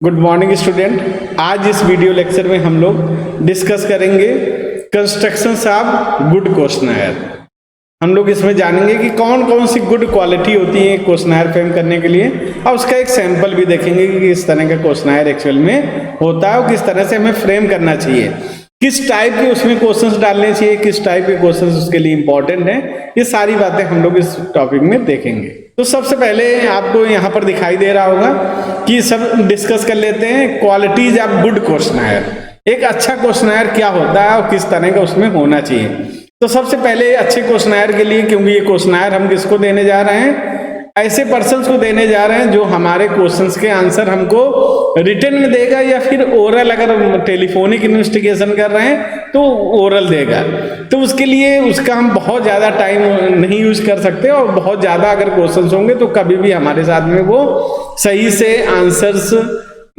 Good morning student. आज इस video lecture में हम लोग डिस्कस करेंगे कंस्ट्रक्शंस ऑफ गुड क्वेश्चनर। हम लोग इसमें जानेंगे कि कौन कौन सी गुड क्वालिटी होती है क्वेश्चनर फ्रेम करने के लिए, और उसका एक सैंपल भी देखेंगे कि किस तरह का क्वेश्चनर एक्चुअल में होता है और किस तरह से हमें फ्रेम करना चाहिए, किस टाइप के उसमें क्वेश्चंस डालने चाहिए, किस टाइप के क्वेश्चंस उसके लिए इंपॉर्टेंट हैं। ये सारी बातें हम लोग इस टॉपिक में देखेंगे। तो सबसे पहले आपको यहाँ पर दिखाई दे रहा होगा कि सब डिस्कस कर लेते हैं क्वालिटीज ऑफ गुड क्वेश्चनर। एक अच्छा क्वेश्चनर क्या होता है और किस तरह का उसमें होना चाहिए। तो सबसे पहले अच्छे क्वेश्चनर के लिए, क्योंकि ये क्वेश्चनर हम किसको देने जा रहे हैं, ऐसे पर्सन्स को देने जा रहे हैं जो हमारे क्वेश्चंस के आंसर हमको रिटन में देगा, या फिर ओरल, अगर टेलीफोनिक इन्वेस्टिगेशन कर रहे हैं तो ओरल देगा। तो उसके लिए उसका हम बहुत ज़्यादा टाइम नहीं यूज कर सकते, और बहुत ज़्यादा अगर क्वेश्चंस होंगे तो कभी भी हमारे साथ में वो सही से आंसर्स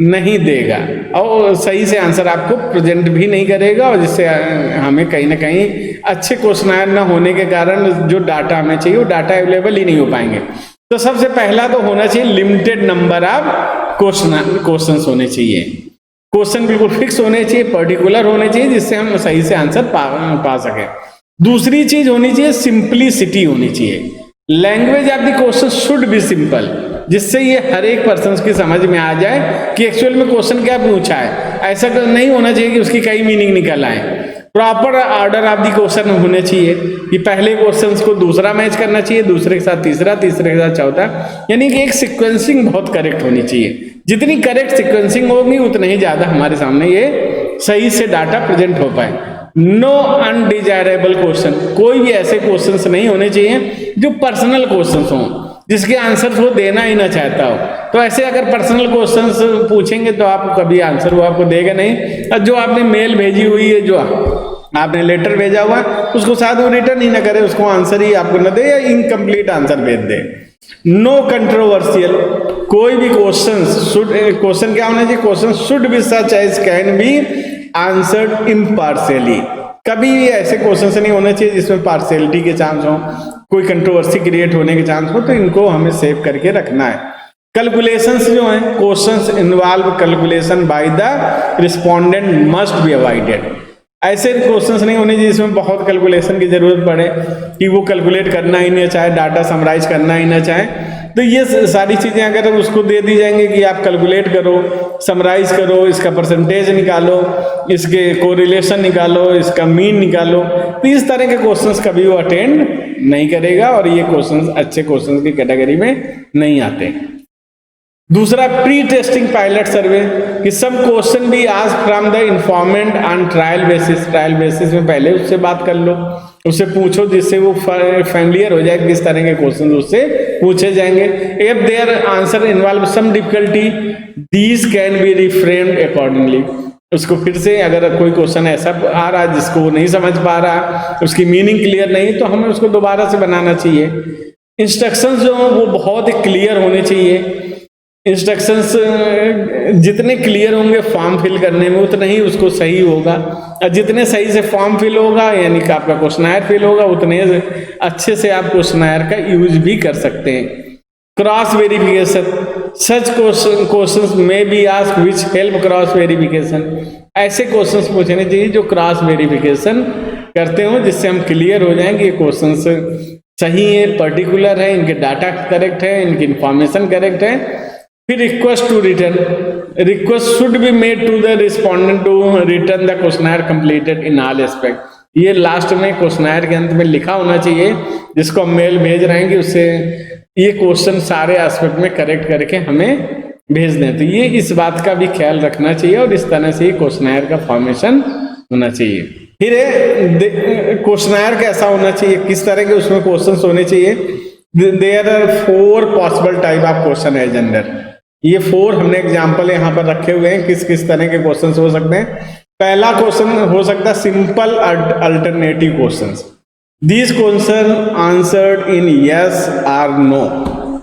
नहीं देगा और सही से आंसर आपको प्रेजेंट भी नहीं करेगा, और जिससे हमें कहीं ना कहीं अच्छे क्वेश्चनर न होने के कारण जो डाटा हमें चाहिए वो डाटा अवेलेबल ही नहीं हो पाएंगे। तो सबसे पहला तो होना चाहिए लिमिटेड नंबर ऑफ क्वेश्चंस होने चाहिए। क्वेश्चन बिल्कुल फिक्स होने चाहिए, पर्टिकुलर होने चाहिए, जिससे हम सही से आंसर पा सकें। दूसरी चीज होनी चाहिए सिंपलिसिटी होनी चाहिए। Language of the question should B simple, जिससे ये हर एक पर्सन की समझ में आ जाए कि एक्चुअल में क्वेश्चन क्या पूछा है। ऐसा नहीं होना चाहिए कि उसकी कई मीनिंग निकल आए। Proper order of the question होने चाहिए कि पहले क्वेश्चंस को दूसरा मैच करना चाहिए, दूसरे के साथ तीसरा, तीसरे के साथ चौथा, यानी कि एक सीक्वेंसिंग बहुत करेक्ट होनी चाहिए। जितनी करेक्ट सीक्वेंसिंग होगी उतना ही ज्यादा हमारे सामने ये सही से डाटा प्रेजेंट हो पाए। नो अनडिजायरेबल क्वेश्चन, कोई भी ऐसे क्वेश्चंस नहीं होने चाहिए जो पर्सनल क्वेश्चंस हों, जिसके आंसर वो देना ही ना चाहता हो। तो ऐसे अगर पर्सनल क्वेश्चंस पूछेंगे तो आप कभी आंसर वो आपको देगा नहीं। और जो आपने मेल भेजी हुई है, जो आपने लेटर भेजा हुआ, उसको शायद वो रिटर्न ही ना करे, उसको आंसर ही आपको न दे या इनकम्प्लीट आंसर भेज दे। नो कंट्रोवर्शियल, कोई भी क्वेश्चन क्या होना चाहिए, question should be such as can be answered impartially. कभी भी ऐसे क्वेश्चन नहीं होने चाहिए जिसमें पार्शियलिटी के चांस हो, कोई कंट्रोवर्सी क्रिएट होने के चांस हो। तो इनको हमें सेव करके रखना है। कैलकुलेशंस जो हैं, questions involve calculation by the respondent must be avoided. ऐसे क्वेश्चंस नहीं होने चाहिए जिसमें बहुत कैलकुलेशन की जरूरत पड़े, कि वो कैलकुलेट करना ही नहीं चाहे, डाटा समराइज करना ही ना चाहे। तो ये सारी चीजें अगर उसको दे दी जाएंगी कि आप कैलकुलेट करो, समराइज करो, इसका परसेंटेज निकालो, इसके कोरिलेशन निकालो, इसका मीन निकालो, तो इस तरह के क्वेश्चंस कभी वो अटेंड नहीं करेगा, और ये क्वेश्चंस अच्छे क्वेश्चंस की कैटेगरी में नहीं आते। दूसरा, प्री टेस्टिंग पायलट सर्वे, कि सब क्वेश्चन भी ask from the informant on trial basis. Trial basis में पहले उससे बात कर लो, उससे पूछो, जिससे वो फैमिलियर हो जाए किस तरह के क्वेश्चन उससे पूछे जाएंगे। If their answer involve some difficulty these can be reframed accordingly. उसको फिर से, अगर कोई क्वेश्चन ऐसा आ रहा है जिसको वो नहीं समझ पा रहा, उसकी मीनिंग क्लियर नहीं, तो हमें उसको दोबारा से बनाना चाहिए। इंस्ट्रक्शंस जो हैं वो बहुत ही क्लियर होने चाहिए। इंस्ट्रक्शंस जितने क्लियर होंगे फॉर्म फिल करने में, उतना ही उसको सही होगा, और जितने सही से फॉर्म फिल होगा यानी कि आपका क्वेश्चनर फिल होगा, उतने अच्छे से आप क्वेश्चनर का यूज भी कर सकते हैं। क्रॉस वेरिफिकेशन, सच क्वेश्चंस में be ask which help cross verification. ऐसे क्वेश्चंस पूछने चाहिए जो क्रॉस वेरिफिकेशन करते हो, जिससे हम क्लियर हो जाएंगे ये क्वेश्चंस सही है, पर्टिकुलर है, इनके डाटा करेक्ट है, इनकी इंफॉर्मेशन करेक्ट है। फिर request to return, request should be made to the respondent to return the questionnaire completed in all aspect. ये लास्ट में क्वेश्चनर के अंत में लिखा होना चाहिए, जिसको हम मेल भेज रहे हैं कि उससे ये क्वेश्चन सारे एस्पेक्ट में करेक्ट करके हमें भेज दें। तो ये इस बात का भी ख्याल रखना चाहिए, और इस तरह से क्वेश्चनर का फॉर्मेशन होना चाहिए। फिर क्वेश्चनर कैसा होना चाहिए, किस तरह के उसमें क्वेश्चंस होने चाहिए। There are 4 possible type of question as under. ये 4 हमने एग्जाम्पल यहाँ पर रखे हुए हैं किस किस तरह के क्वेश्चंस हो सकते हैं। पहला क्वेश्चन हो सकता है simple alternative questions. These question answered in yes और नो,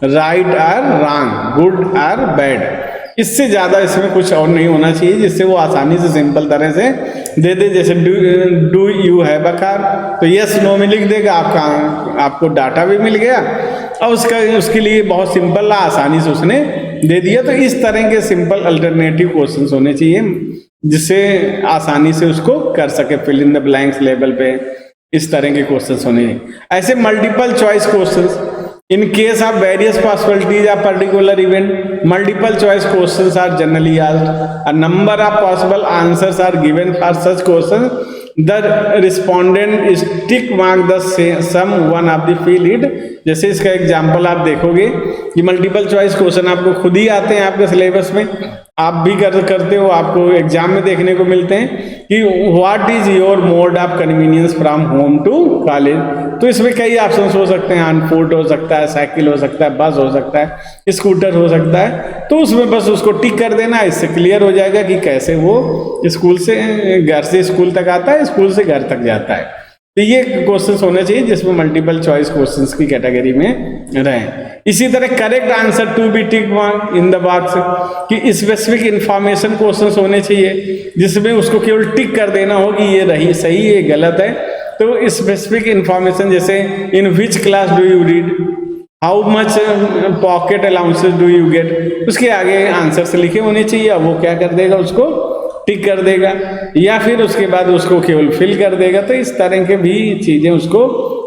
राइट और रॉन्ग, गुड और बैड। इससे ज्यादा इसमें कुछ और नहीं होना चाहिए, जिससे वो आसानी से सिंपल तरह से दे दे। जैसे do you have a car, तो यस नो में लिख देगा, आपको डाटा भी मिल गया, और उसके लिए बहुत सिंपल आसानी से उसने दे दिया। तो इस तरह के सिंपल अल्टरनेटिव क्वेश्चंस होने चाहिए जिससे आसानी से उसको कर सके, fill in the blanks level पे इस तरह के क्वेश्चंस होने चाहिए। ऐसे multiple choice questions, in case of various possibilities of particular event, multiple choice questions are generally asked. A number of possible answers are given for such questions. The respondent is tick mark the sum one of the field it. जैसे इसका example आप देखोगे कि multiple choice question आपको खुद ही आते हैं आपके सिलेबस में, आप भी करते हो, आपको एग्जाम में देखने को मिलते हैं कि what is your mode of convenience from home to college. तो इसमें कई ऑप्शंस हो सकते हैं, ऑन फुट हो सकता है, साइकिल हो सकता है, बस हो सकता है, स्कूटर हो सकता है। तो उसमें बस उसको टिक कर देना, इससे क्लियर हो जाएगा कि कैसे वो स्कूल से घर से स्कूल तक आता है, स्कूल से घर तक जाता है। तो ये क्वेश्चंस होने चाहिए जिसमें मल्टीपल चॉइस क्वेश्चंस की कैटेगरी में रहें। इसी तरह correct answer to be tick in the box कि स्पेसिफिक इंफॉर्मेशन क्वेश्चंस होने चाहिए जिसमें उसको केवल टिक कर देना हो कि ये रही सही है गलत है। तो स्पेसिफिक इंफॉर्मेशन जैसे in which class do you read, how much pocket allowances do you get, उसके आगे आंसर्स लिखे होने चाहिए। अब वो क्या कर देगा, उसको टिक कर देगा या फिर उसके बाद उसको केवल फिल कर देगा। तो इस तरह के भी चीजें उसको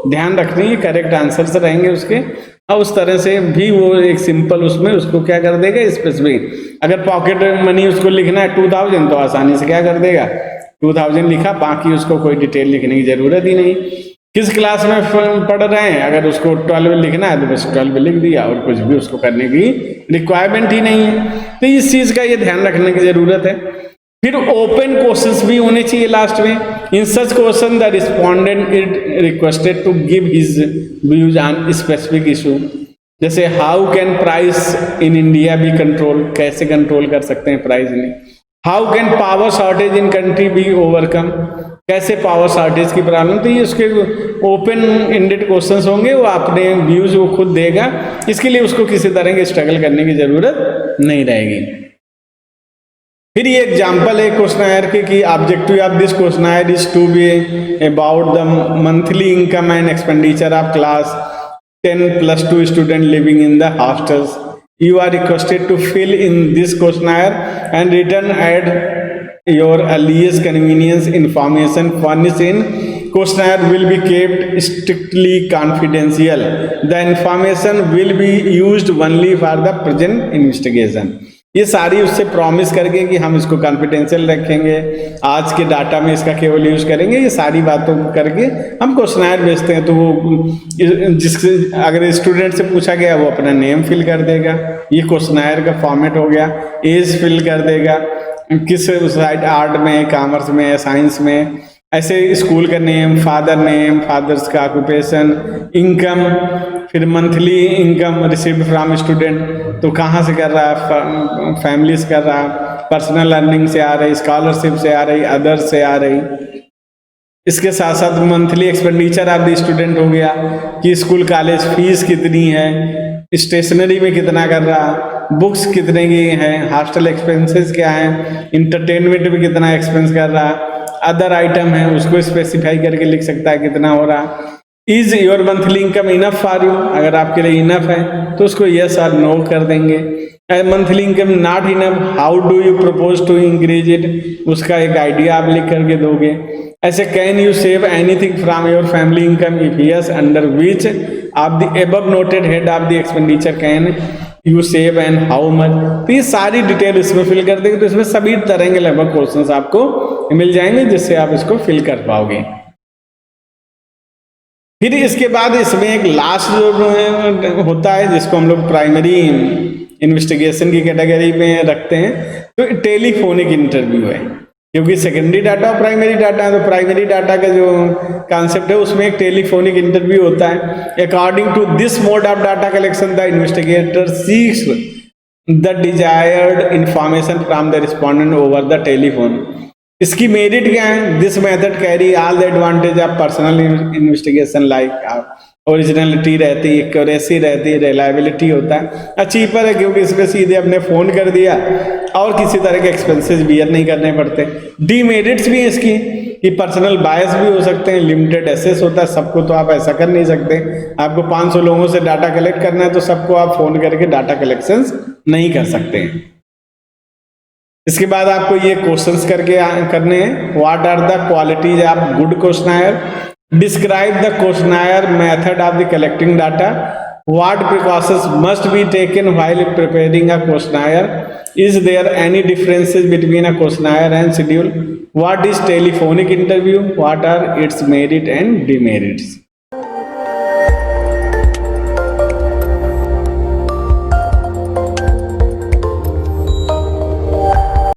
ध्यान रखनी है, करेक्ट आंसर्स रहेंगे उसके, और उस तरह से भी वो एक सिंपल उसमें उसको क्या कर देगा स्पेसिफिक। अगर पॉकेट मनी उसको लिखना है 2000 तो आसानी से क्या कर देगा 2000 लिखा, बाकी उसको कोई डिटेल लिखने की जरूरत ही नहीं। किस क्लास में पढ़ रहे हैं, अगर उसको 12 लिखना है तो बस 12 लिख दिया और कुछ भी उसको करने की रिक्वायरमेंट ही नहीं है। तो इस चीज का ये ध्यान रखने की जरूरत है। फिर ओपन क्वेश्चंस भी होने चाहिए लास्ट में। In such question the respondent is requested to give his views on specific issue. जैसे how can price in India be control, कैसे कंट्रोल कर सकते हैं प्राइस में। How can power shortage in country be overcome, कैसे power shortage की problem. तो ये उसके ओपन एंडेड क्वेश्चंस होंगे, वो अपने व्यूज वो खुद देगा, इसके लिए उसको किसी तरह की स्ट्रगल करने की जरूरत नहीं रहेगी। फिर ये एग्जाम्पल है क्वेश्चन के कि objective of this question is to be about the monthly income and expenditure of class 10+2 student living in the hostels. You are requested to fill in this questionnaire and return at your earliest convenience. Information furnished in questionnaire will be kept strictly confidential. The information will be used only for the present investigation. ये सारी उससे promise करके कि हम इसको confidential रखेंगे, आज के डाटा में इसका केवल यूज करेंगे, ये सारी बातों करके हम क्वेश्चनर भेजते हैं। तो वो जिससे अगर स्टूडेंट से पूछा गया वो अपना नेम फिल कर देगा, ये क्वेश्चनर का फॉर्मेट हो गया, एज फिल कर देगा, किस साइड आर्ट में, कॉमर्स में, साइंस में, ऐसे स्कूल का नेम, फादर नेम, फादर्स का ऑक्यूपेशन, इनकम, फिर monthly income received from student, तो कहाँ से कर रहा है, फैमिलीज कर रहा है, पर्सनल अर्निंग से आ रही, स्कॉलरशिप से आ रही, अदर्स से आ रही। इसके साथ साथ monthly expenditure of the student हो गया कि स्कूल कॉलेज फीस कितनी है, स्टेशनरी में कितना कर रहा, बुक्स कितने की हैं, हॉस्टल एक्सपेंसेस क्या हैं, इंटरटेनमेंट में कितना एक्सपेंस कर रहा, अदर आइटम है उसको स्पेसिफाई करके लिख सकता है कितना हो रहा। Is your monthly income enough for you, अगर आपके लिए इनफ है तो उसको यस और नो कर देंगे। Monthly income not enough, how do you propose to increase it, उसका एक आइडिया आप लिख करके दोगे। ऐसे can you save anything from your family income, if yes under which of the above noted head of the expenditure can you save and how much. तो ये सारी डिटेल इसमें फिल कर देंगे, तो इसमें सभी तरह के लगभग क्वेश्चंस आपको मिल जाएंगे जिससे आप इसको फिल कर पाओगे। फिर इसके बाद इसमें एक लास्ट जो होता है जिसको हम लोग प्राइमरी इन्वेस्टिगेशन की कैटेगरी में रखते हैं, तो टेलीफोनिक इंटरव्यू है, क्योंकि सेकेंडरी डाटा और प्राइमरी डाटा है। तो प्राइमरी डाटा का जो कॉन्सेप्ट है उसमें एक टेलीफोनिक इंटरव्यू होता है। According to this mode of data collection the investigator seeks the desired information from the respondent over the telephone. इसकी मेरिट क्या है, this method carry all the advantage of personal investigation like originality रहती है, accuracy रहती है, reliability होता है, cheaper है क्योंकि इसमें सीधे अपने फोन कर दिया और किसी तरह के एक्सपेंसेस बियर नहीं करने पड़ते। डीमेरिट्स भी हैं इसकी कि पर्सनल बायस भी हो सकते हैं, लिमिटेड एसेस होता है, सबको तो आप ऐसा कर नहीं सकते। आपको 500 लोगों से डाटा कलेक्ट करना है तो सबको आप फोन करके डाटा कलेक्शंस नहीं कर सकते हैं। इसके बाद आपको ये क्वेश्चंस करने हैं। What are the qualities of good questionnaire, describe the questionnaire method of the collecting data, what precautions must be taken while preparing a questionnaire, is there any differences between a questionnaire and schedule, what is telephonic interview, what are its merit and demerits.